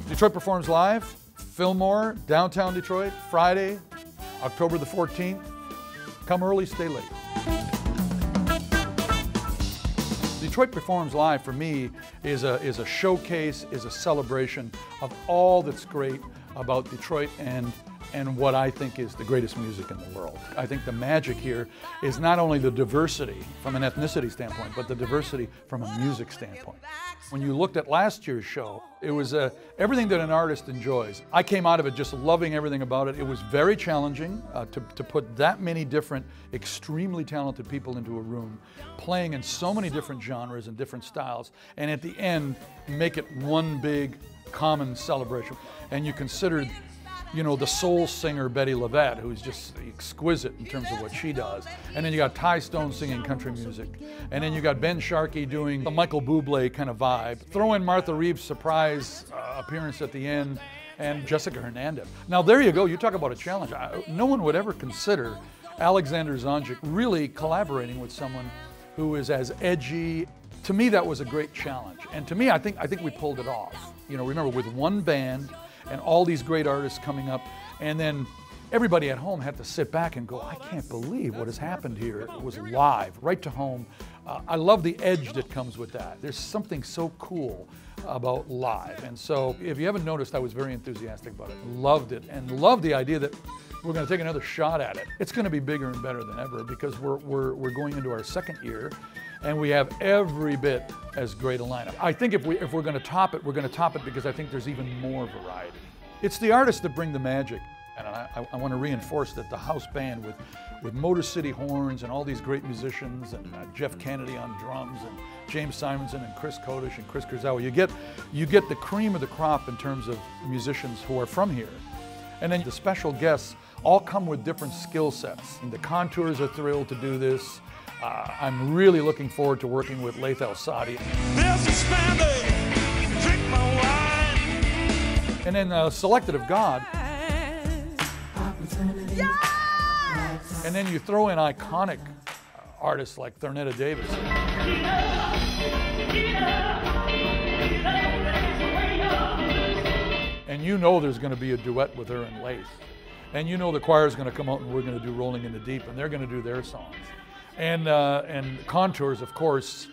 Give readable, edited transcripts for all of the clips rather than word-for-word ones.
Detroit Performs Live, Fillmore, downtown Detroit, Friday, October the 14th. Come early, stay late. Detroit Performs Live for me is a showcase, is a celebration of all that's great about Detroit and what I think is the greatest music in the world. I think the magic here is not only the diversity from an ethnicity standpoint, but the diversity from a music standpoint. When you looked at last year's show, it was everything that an artist enjoys. I came out of it just loving everything about it. It was very challenging to put that many different, extremely talented people into a room, playing in so many different genres and different styles, and at the end, make it one big common celebration. And you considered, you know, the soul singer Betty Lavette, who's just exquisite in terms of what she does. And then you got Ty Stone singing country music. And then you got Ben Sharkey doing a Michael Bublé kind of vibe. Throw in Martha Reeves' surprise appearance at the end, and Jessica Hernandez. Now there you go, you talk about a challenge. No one would ever consider Alexander Zonjic really collaborating with someone who is as edgy. To me, that was a great challenge. And to me, I think we pulled it off. You know, remember, with one band, and all these great artists coming up, and then everybody at home had to sit back and go, I can't believe what has happened here. It was live, right to home. I love the edge that comes with that. There's something so cool about live. And so if you haven't noticed, I was very enthusiastic about it. Loved it, and loved the idea that we're going to take another shot at it. It's going to be bigger and better than ever because we're going into our second year, and we have every bit as great a lineup. I think if we're going to top it, we're going to top it because I think there's even more variety. It's the artists that bring the magic, and I want to reinforce that the house band with Motor City horns and all these great musicians, and Jeff Kennedy on drums, and James Simonson and Chris Kodish and Chris Kurzawa. You get the cream of the crop in terms of musicians who are from here. And then the special guests all come with different skill sets. And the Contours are thrilled to do this. I'm really looking forward to working with Laith El-Sadi. And then Selected of God. And then you throw in iconic artists like Thornetta Davis. And you know there's going to be a duet with her and Laith. And you know the choir's going to come out and we're going to do Rolling in the Deep, and they're going to do their songs. And Contours, of course,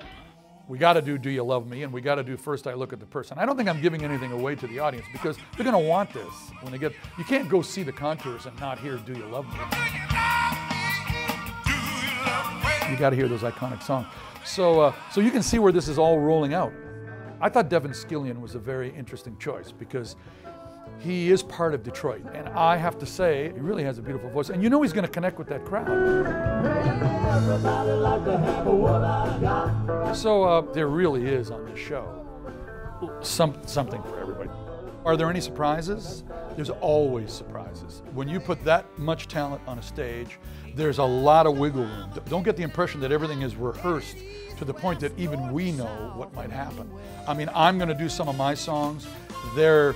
we got to do You Love Me, and we got to do First I Look at the Person. I don't think I'm giving anything away to the audience because they're going to want this when they get. You can't go see the Contours and not hear Do You Love Me. You got to hear those iconic songs. So you can see where this is all rolling out. I thought Devin Scillian was a very interesting choice because he is part of Detroit, and I have to say, he really has a beautiful voice, and you know he's going to connect with that crowd. So there really is on this show something for everybody. Are there any surprises? There's always surprises. When you put that much talent on a stage, there's a lot of wiggle room. Don't get the impression that everything is rehearsed to the point that even we know what might happen. I mean, I'm going to do some of my songs. They're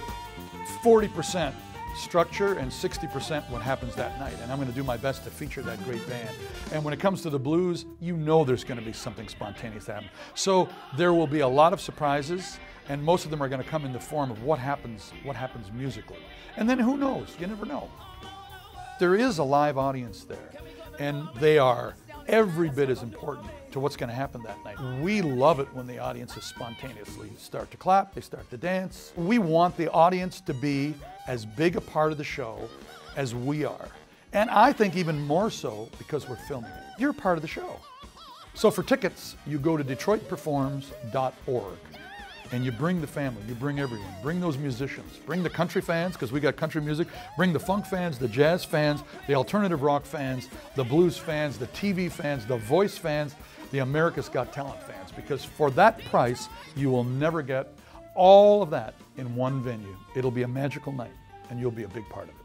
40% structure and 60% what happens that night. And I'm going to do my best to feature that great band. And when it comes to the blues, you know there's going to be something spontaneous happen. So there will be a lot of surprises, and most of them are going to come in the form of what happens musically. And then who knows? You never know. There is a live audience there, and they are every bit as important to what's going to happen that night. We love it when the audiences spontaneously start to clap, they start to dance. We want the audience to be as big a part of the show as we are. And I think even more so because we're filming it. You're a part of the show. So for tickets, you go to DetroitPerforms.org. And you bring the family, you bring everyone, bring those musicians, bring the country fans, because we got country music, bring the funk fans, the jazz fans, the alternative rock fans, the blues fans, the TV fans, the voice fans, the America's Got Talent fans, because for that price, you will never get all of that in one venue. It'll be a magical night, and you'll be a big part of it.